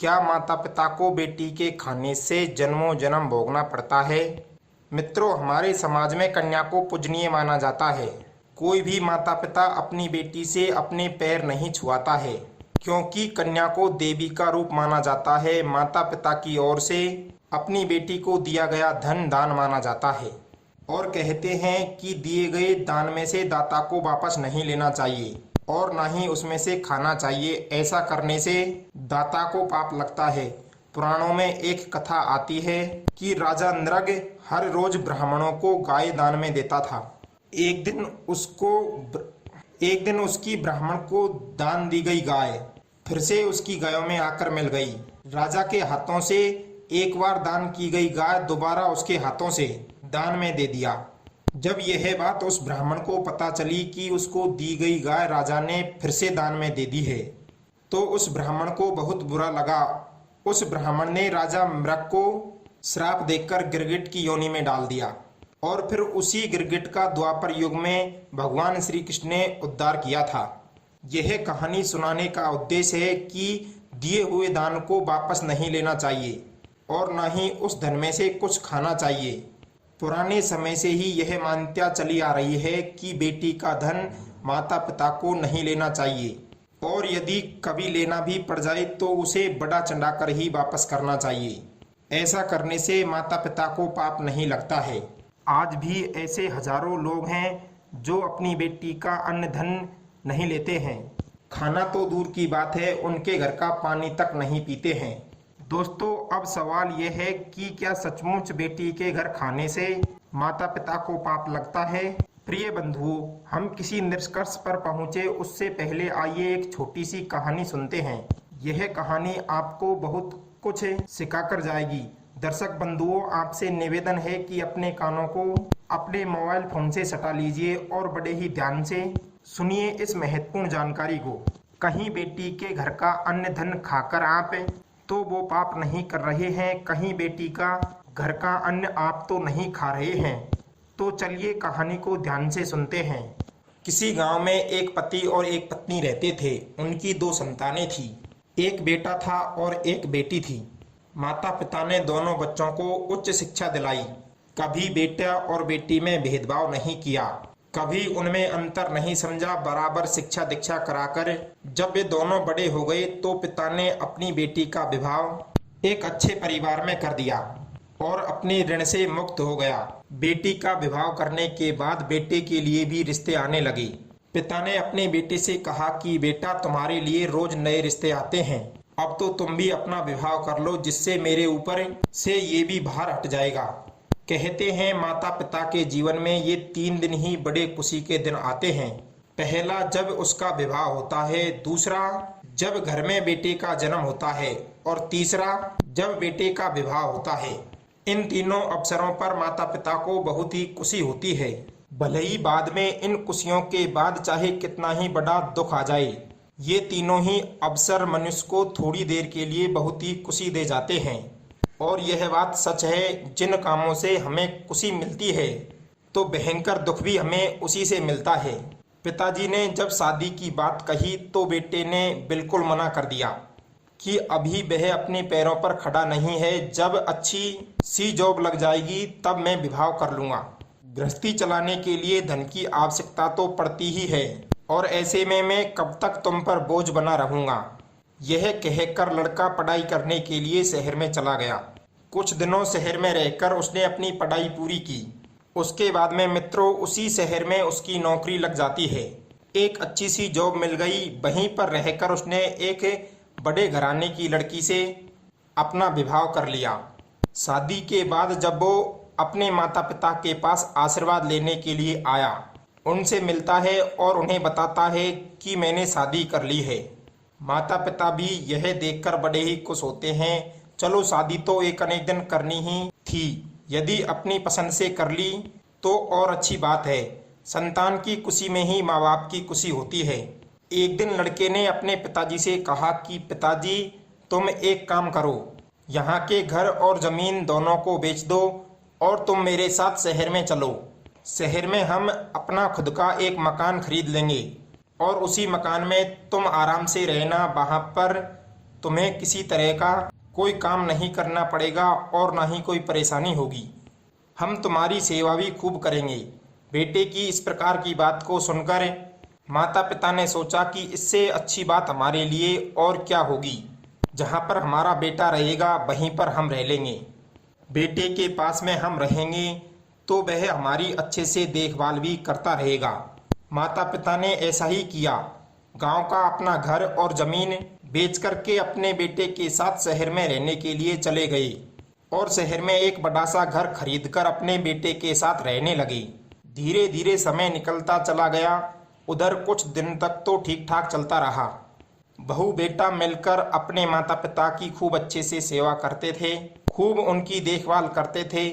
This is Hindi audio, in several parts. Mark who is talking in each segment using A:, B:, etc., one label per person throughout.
A: क्या माता पिता को बेटी के खाने से जन्मों जन्म भोगना पड़ता है? मित्रों, हमारे समाज में कन्या को पूजनीय माना जाता है। कोई भी माता पिता अपनी बेटी से अपने पैर नहीं छुआता है, क्योंकि कन्या को देवी का रूप माना जाता है। माता पिता की ओर से अपनी बेटी को दिया गया धन दान माना जाता है और कहते हैं कि दिए गए दान में से दाता को वापस नहीं लेना चाहिए और ना ही उसमें से खाना चाहिए। ऐसा करने से दाता को पाप लगता है। पुराणों में एक कथा आती है कि राजा नृग हर रोज ब्राह्मणों को गाय दान में देता था। एक दिन उसकी ब्राह्मण को दान दी गई गाय फिर से उसकी गायों में आकर मिल गई। राजा के हाथों से एक बार दान की गई गाय दोबारा उसके हाथों से दान में दे दिया। जब यह बात उस ब्राह्मण को पता चली कि उसको दी गई गाय राजा ने फिर से दान में दे दी है, तो उस ब्राह्मण को बहुत बुरा लगा। उस ब्राह्मण ने राजा नृग को श्राप देकर गिरगिट की योनि में डाल दिया और फिर उसी गिरगिट का द्वापर युग में भगवान श्री कृष्ण ने उद्धार किया था। यह कहानी सुनाने का उद्देश्य है कि दिए हुए दान को वापस नहीं लेना चाहिए और न ही उस धन में से कुछ खाना चाहिए। पुराने समय से ही यह मान्यता चली आ रही है कि बेटी का धन माता पिता को नहीं लेना चाहिए और यदि कभी लेना भी पड़ जाए तो उसे बड़ा चढ़ाकर ही वापस करना चाहिए। ऐसा करने से माता पिता को पाप नहीं लगता है। आज भी ऐसे हजारों लोग हैं जो अपनी बेटी का अन्न धन नहीं लेते हैं। खाना तो दूर की बात है, उनके घर का पानी तक नहीं पीते हैं। दोस्तों, अब सवाल यह है कि क्या सचमुच बेटी के घर खाने से माता पिता को पाप लगता है? प्रिय बंधुओं, हम किसी निष्कर्ष पर पहुंचे उससे पहले आइए एक छोटी सी कहानी सुनते हैं। यह कहानी आपको बहुत कुछ सिखाकर जाएगी। दर्शक बंधुओं, आपसे निवेदन है कि अपने कानों को अपने मोबाइल फोन से सटा लीजिए और बड़े ही ध्यान से सुनिए इस महत्वपूर्ण जानकारी को। कहीं बेटी के घर का अन्न धन खाकर आप तो वो पाप नहीं कर रहे हैं, कहीं बेटी का घर का अन्न आप तो नहीं खा रहे हैं। तो चलिए कहानी को ध्यान से सुनते हैं। किसी गांव में एक पति और एक पत्नी रहते थे। उनकी 2 संतानें थी, एक बेटा था और एक बेटी थी। माता पिता ने दोनों बच्चों को उच्च शिक्षा दिलाई। कभी बेटा और बेटी में भेदभाव नहीं किया, कभी उनमें अंतर नहीं समझा। बराबर शिक्षा दीक्षा कराकर जब वे दोनों बड़े हो गए तो पिता ने अपनी बेटी का विवाह एक अच्छे परिवार में कर दिया और अपने ऋण से मुक्त हो गया। बेटी का विवाह करने के बाद बेटे के लिए भी रिश्ते आने लगे। पिता ने अपने बेटे से कहा कि बेटा, तुम्हारे लिए रोज नए रिश्ते आते हैं, अब तो तुम भी अपना विवाह कर लो, जिससे मेरे ऊपर से ये भी भार हट जाएगा। कहते हैं माता पिता के जीवन में ये 3 दिन ही बड़े खुशी के दिन आते हैं। पहला जब उसका विवाह होता है, दूसरा जब घर में बेटे का जन्म होता है और तीसरा जब बेटे का विवाह होता है। इन तीनों अवसरों पर माता पिता को बहुत ही खुशी होती है। भले ही बाद में इन खुशियों के बाद चाहे कितना ही बड़ा दुख आ जाए, ये तीनों ही अवसर मनुष्य को थोड़ी देर के लिए बहुत ही खुशी दे जाते हैं। और यह बात सच है, जिन कामों से हमें खुशी मिलती है तो भयंकर दुख भी हमें उसी से मिलता है। पिताजी ने जब शादी की बात कही तो बेटे ने बिल्कुल मना कर दिया कि अभी वह अपने पैरों पर खड़ा नहीं है, जब अच्छी सी जॉब लग जाएगी तब मैं विवाह कर लूँगा। गृहस्थी चलाने के लिए धन की आवश्यकता तो पड़ती ही है और ऐसे में मैं कब तक तुम पर बोझ बना रहूँगा। यह कहकर लड़का पढ़ाई करने के लिए शहर में चला गया। कुछ दिनों शहर में रहकर उसने अपनी पढ़ाई पूरी की। उसके बाद में मित्रों उसी शहर में उसकी नौकरी लग जाती है। एक अच्छी सी जॉब मिल गई। वहीं पर रहकर उसने एक बड़े घराने की लड़की से अपना विवाह कर लिया। शादी के बाद जब वो अपने माता पिता के पास आशीर्वाद लेने के लिए आया, उनसे मिलता है और उन्हें बताता है कि मैंने शादी कर ली है। माता पिता भी यह देखकर बड़े ही खुश होते हैं। चलो, शादी तो एक अनेक दिन करनी ही थी, यदि अपनी पसंद से कर ली तो और अच्छी बात है। संतान की खुशी में ही माँ बाप की खुशी होती है। एक दिन लड़के ने अपने पिताजी से कहा कि पिताजी, तुम एक काम करो, यहाँ के घर और जमीन दोनों को बेच दो और तुम मेरे साथ शहर में चलो। शहर में हम अपना खुद का एक मकान खरीद लेंगे और उसी मकान में तुम आराम से रहना। वहाँ पर तुम्हें किसी तरह का कोई काम नहीं करना पड़ेगा और ना ही कोई परेशानी होगी। हम तुम्हारी सेवा भी खूब करेंगे। बेटे की इस प्रकार की बात को सुनकर माता पिता ने सोचा कि इससे अच्छी बात हमारे लिए और क्या होगी। जहाँ पर हमारा बेटा रहेगा वहीं पर हम रह लेंगे। बेटे के पास में हम रहेंगे तो वह हमारी अच्छे से देखभाल भी करता रहेगा। माता पिता ने ऐसा ही किया। गांव का अपना घर और जमीन बेच करके अपने बेटे के साथ शहर में रहने के लिए चले गए और शहर में एक बड़ा सा घर खरीदकर अपने बेटे के साथ रहने लगे। धीरे धीरे समय निकलता चला गया। उधर कुछ दिन तक तो ठीक ठाक चलता रहा। बहू बेटा मिलकर अपने माता पिता की खूब अच्छे से सेवा करते थे, खूब उनकी देखभाल करते थे।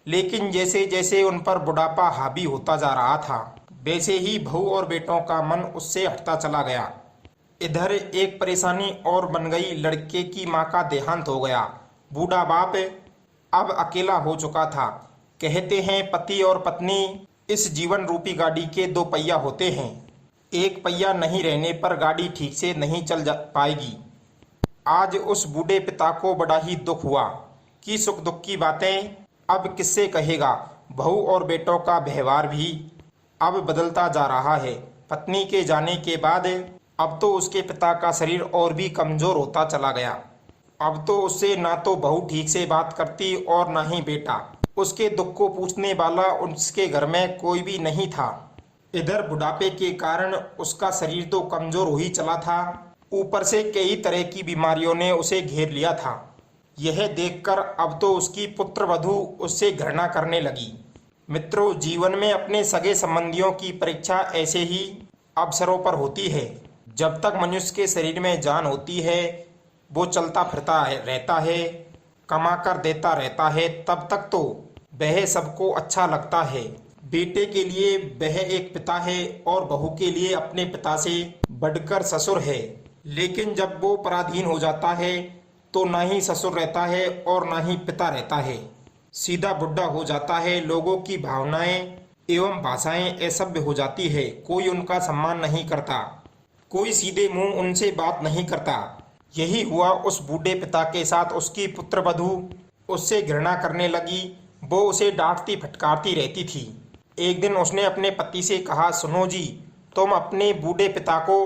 A: लेकिन जैसे जैसे उन पर बुढ़ापा हावी होता जा रहा था, वैसे ही बहू और बेटों का मन उससे हटता चला गया। इधर एक परेशानी और बन गई। लड़के की माँ का देहांत हो गया। बूढ़ा बाप अब अकेला हो चुका था। कहते हैं पति और पत्नी इस जीवन रूपी गाड़ी के दो पहिया होते हैं। एक पहिया नहीं रहने पर गाड़ी ठीक से नहीं चल पाएगी। आज उस बूढ़े पिता को बड़ा ही दुख हुआ कि सुख दुख की बातें अब किससे कहेगा। बहू और बेटों का व्यवहार भी अब बदलता जा रहा है। पत्नी के जाने के बाद अब तो उसके पिता का शरीर और भी कमजोर होता चला गया। अब तो उससे ना तो बहू ठीक से बात करती और ना ही बेटा। उसके दुख को पूछने वाला उसके घर में कोई भी नहीं था। इधर बुढ़ापे के कारण उसका शरीर तो कमजोर हो ही चला था, ऊपर से कई तरह की बीमारियों ने उसे घेर लिया था। यह देखकर अब तो उसकी पुत्र वधू उससे घृणा करने लगी। मित्रों, जीवन में अपने सगे संबंधियों की परीक्षा ऐसे ही अवसरों पर होती है। जब तक मनुष्य के शरीर में जान होती है, वो चलता फिरता रहता है, कमा कर देता रहता है, तब तक तो वह सबको अच्छा लगता है। बेटे के लिए वह एक पिता है और बहू के लिए अपने पिता से बढ़कर ससुर है। लेकिन जब वो पराधीन हो जाता है तो ना ही ससुर रहता है और ना ही पिता रहता है। सीधा बुढ़ा हो जाता है। लोगों की भावनाएं एवं भाषाएं असभ्य हो जाती है। कोई उनका सम्मान नहीं करता, कोई सीधे मुंह उनसे बात नहीं करता। यही हुआ उस बूढ़े पिता के साथ। उसकी पुत्र वधू उससे घृणा करने लगी। वो उसे डांटती फटकारती रहती थी। एक दिन उसने अपने पति से कहा, सुनो जी, तुम अपने बूढ़े पिता को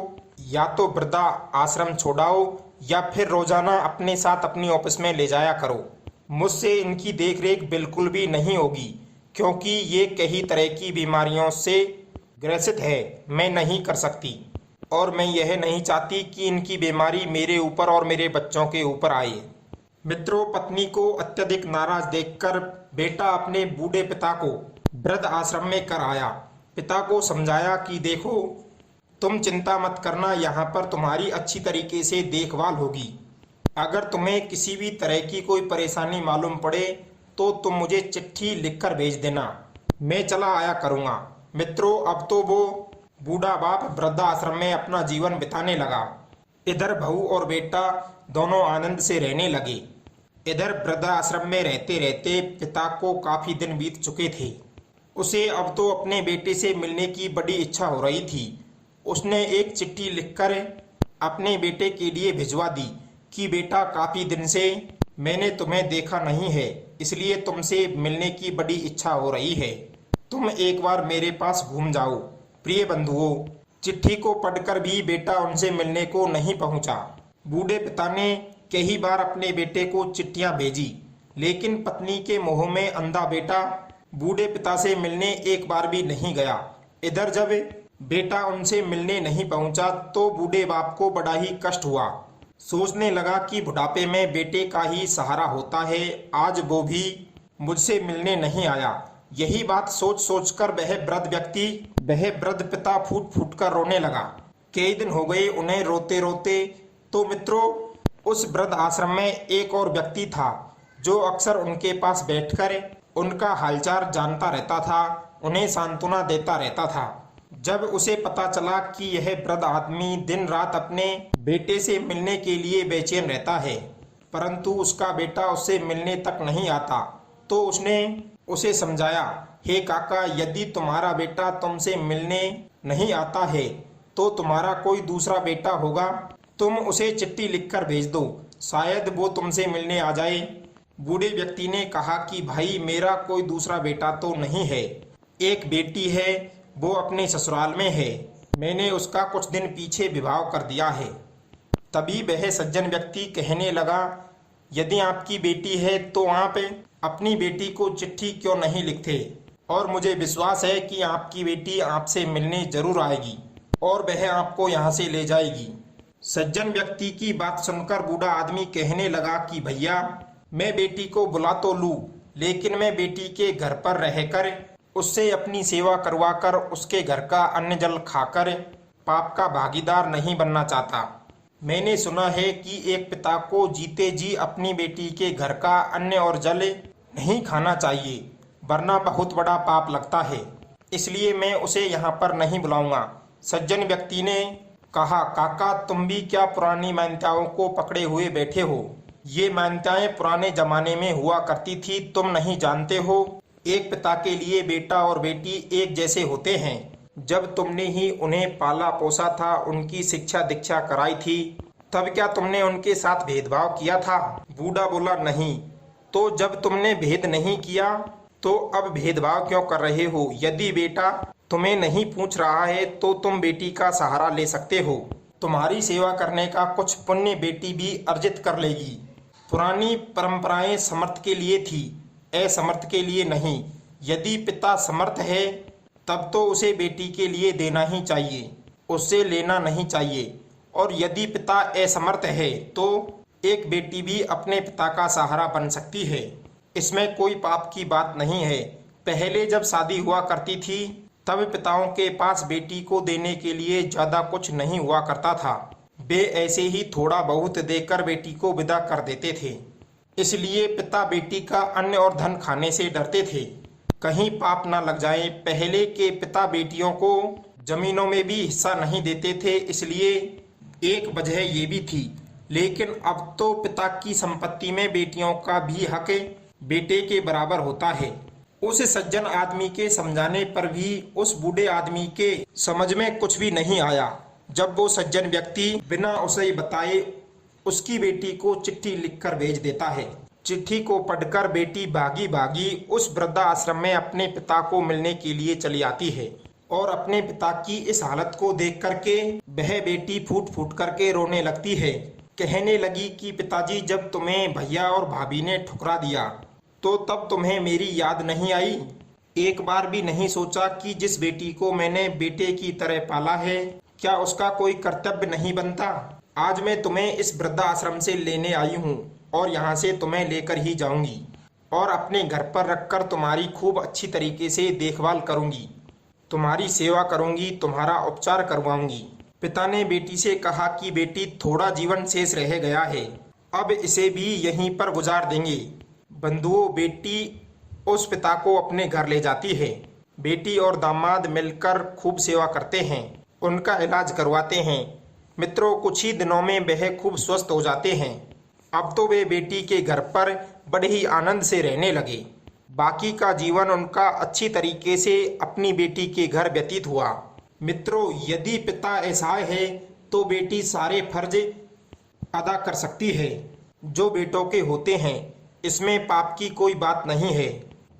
A: या तो वृद्धा आश्रम छोड़ाओ या फिर रोजाना अपने साथ अपनी ऑफिस में ले जाया करो। मुझसे इनकी देखरेख बिल्कुल भी नहीं होगी, क्योंकि ये कई तरह की बीमारियों से ग्रसित है। मैं नहीं कर सकती और मैं यह नहीं चाहती कि इनकी बीमारी मेरे ऊपर और मेरे बच्चों के ऊपर आए। मित्रों, पत्नी को अत्यधिक नाराज देखकर बेटा अपने बूढ़े पिता को वृद्ध आश्रम में कर आया। पिता को समझाया कि देखो, तुम चिंता मत करना, यहाँ पर तुम्हारी अच्छी तरीके से देखभाल होगी। अगर तुम्हें किसी भी तरह की कोई परेशानी मालूम पड़े तो तुम मुझे चिट्ठी लिखकर भेज देना, मैं चला आया करूँगा। मित्रों, अब तो वो बूढ़ा बाप वृद्धाश्रम में अपना जीवन बिताने लगा। इधर बहू और बेटा दोनों आनंद से रहने लगे। इधर वृद्धाश्रम में रहते रहते पिता को काफी दिन बीत चुके थे। उसे अब तो अपने बेटे से मिलने की बड़ी इच्छा हो रही थी। उसने एक चिट्ठी लिखकर अपने बेटे के लिए भिजवा दी कि बेटा, काफी दिन से मैंने तुम्हें देखा नहीं है, इसलिए तुमसे मिलने की बड़ी इच्छा हो रही है। तुम एक बार मेरे पास घूम जाओ। प्रिय बंधुओं, चिट्ठी को पढ़कर भी बेटा उनसे मिलने को नहीं पहुंचा। बूढ़े पिता ने कई बार अपने बेटे को चिट्ठियां भेजी, लेकिन पत्नी के मोह में अंधा बेटा बूढ़े पिता से मिलने एक बार भी नहीं गया। इधर जब बेटा उनसे मिलने नहीं पहुंचा तो बूढ़े बाप को बड़ा ही कष्ट हुआ। सोचने लगा कि बुढ़ापे में बेटे का ही सहारा होता है, आज वो भी मुझसे मिलने नहीं आया। यही बात सोच सोचकर वह वृद्ध पिता फूट फूट कर रोने लगा। कई दिन हो गए उन्हें रोते रोते। तो मित्रों, उस वृद्ध आश्रम में एक और व्यक्ति था जो अक्सर उनके पास बैठकर उनका हालचाल जानता रहता था, उन्हें सांत्वना देता रहता था। जब उसे पता चला कि यह वृद्ध आदमी दिन रात अपने बेटे से मिलने के लिए बेचैन रहता है, परंतु उसका बेटा उससे मिलने तक नहीं आता, तो उसने उसे समझाया, हे काका, यदि तुम्हारा बेटा तुमसे मिलने नहीं आता है तो तुम्हारा कोई दूसरा बेटा होगा, तुम उसे चिट्ठी लिखकर भेज दो, शायद वो तुमसे मिलने आ जाए। बूढ़े व्यक्ति ने कहा कि भाई, मेरा कोई दूसरा बेटा तो नहीं है, एक बेटी है, वो अपने ससुराल में है। मैंने उसका कुछ दिन पीछे विवाह कर दिया है। तभी वह सज्जन व्यक्ति कहने लगा, यदि आपकी बेटी है तो आप अपनी बेटी को चिट्ठी क्यों नहीं लिखते, और मुझे विश्वास है कि आपकी बेटी आपसे मिलने जरूर आएगी और वह आपको यहाँ से ले जाएगी। सज्जन व्यक्ति की बात सुनकर बूढ़ा आदमी कहने लगा कि भैया, मैं बेटी को बुला तो लूँ, लेकिन मैं बेटी के घर पर रहकर उससे अपनी सेवा करवाकर उसके घर का अन्न जल खाकर पाप का भागीदार नहीं बनना चाहता। मैंने सुना है कि एक पिता को जीते जी अपनी बेटी के घर का अन्न और जल नहीं खाना चाहिए, वरना बहुत बड़ा पाप लगता है। इसलिए मैं उसे यहाँ पर नहीं बुलाऊंगा। सज्जन व्यक्ति ने कहा, काका, तुम भी क्या पुरानी मान्यताओं को पकड़े हुए बैठे हो? ये मान्यताएं पुराने जमाने में हुआ करती थी, तुम नहीं जानते हो? एक पिता के लिए बेटा और बेटी एक जैसे होते हैं। जब तुमने ही उन्हें पाला पोसा था, उनकी शिक्षा दीक्षा कराई थी, तब क्या तुमने उनके साथ भेदभाव किया था? बूढ़ा बोला, नहीं। तो जब तुमने भेद नहीं किया तो अब भेदभाव क्यों कर रहे हो? यदि बेटा तुम्हें नहीं पूछ रहा है तो तुम बेटी का सहारा ले सकते हो। तुम्हारी सेवा करने का कुछ पुण्य बेटी भी अर्जित कर लेगी। पुरानी परंपराएं समर्थ के लिए थी, असमर्थ के लिए नहीं। यदि पिता समर्थ है तब तो उसे बेटी के लिए देना ही चाहिए, उससे लेना नहीं चाहिए। और यदि पिता असमर्थ है तो एक बेटी भी अपने पिता का सहारा बन सकती है। इसमें कोई पाप की बात नहीं है। पहले जब शादी हुआ करती थी तब पिताओं के पास बेटी को देने के लिए ज़्यादा कुछ नहीं हुआ करता था। वे ऐसे ही थोड़ा बहुत देकर बेटी को विदा कर देते थे। इसलिए पिता बेटी का अन्न और धन खाने से डरते थे, कहीं पाप ना लग जाए। पहले के पिता बेटियों को जमीनों में भी हिस्सा नहीं देते थे, इसलिए एक वजह ये भी थी। लेकिन अब तो पिता की संपत्ति में बेटियों का भी हक बेटे के बराबर होता है। उस सज्जन आदमी के समझाने पर भी उस बूढ़े आदमी के समझ में कुछ भी नहीं आया। जब वो सज्जन व्यक्ति बिना उसे बताए उसकी बेटी को चिट्ठी लिखकर भेज देता है। चिट्ठी को पढ़कर बेटी भागी भागी उस वृद्धा आश्रम में अपने पिता को मिलने के लिए चली आती है और अपने पिता की इस हालत को देख करके वह बेटी फूट फूट करके रोने लगती है। कहने लगी कि पिताजी, जब तुम्हें भैया और भाभी ने ठुकरा दिया तो तब तुम्हें मेरी याद नहीं आई? एक बार भी नहीं सोचा कि जिस बेटी को मैंने बेटे की तरह पाला है, क्या उसका कोई कर्तव्य नहीं बनता? आज मैं तुम्हें इस वृद्धाश्रम से लेने आई हूँ और यहाँ से तुम्हें लेकर ही जाऊंगी और अपने घर पर रखकर तुम्हारी खूब अच्छी तरीके से देखभाल करूंगी, तुम्हारी सेवा करूंगी, तुम्हारा उपचार करवाऊंगी। पिता ने बेटी से कहा कि बेटी, थोड़ा जीवन शेष रह गया है, अब इसे भी यहीं पर गुजार देंगे। बंधुओं, बेटी उस पिता को अपने घर ले जाती है। बेटी और दामाद मिलकर खूब सेवा करते हैं, उनका इलाज करवाते हैं। मित्रों, कुछ ही दिनों में वह खूब स्वस्थ हो जाते हैं। अब तो वे बेटी के घर पर बड़े ही आनंद से रहने लगे। बाकी का जीवन उनका अच्छी तरीके से अपनी बेटी के घर व्यतीत हुआ। मित्रों, यदि पिता असहाय है तो बेटी सारे फर्ज अदा कर सकती है जो बेटों के होते हैं। इसमें पाप की कोई बात नहीं है।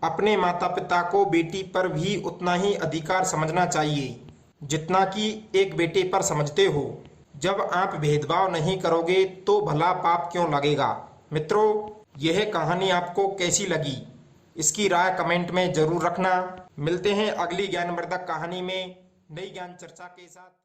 A: अपने माता पिता को बेटी पर भी उतना ही अधिकार समझना चाहिए जितना कि एक बेटे पर समझते हो। जब आप भेदभाव नहीं करोगे तो भला पाप क्यों लगेगा? मित्रों, यह कहानी आपको कैसी लगी, इसकी राय कमेंट में जरूर रखना। मिलते हैं अगली ज्ञानवर्धक कहानी में नई ज्ञान चर्चा के साथ।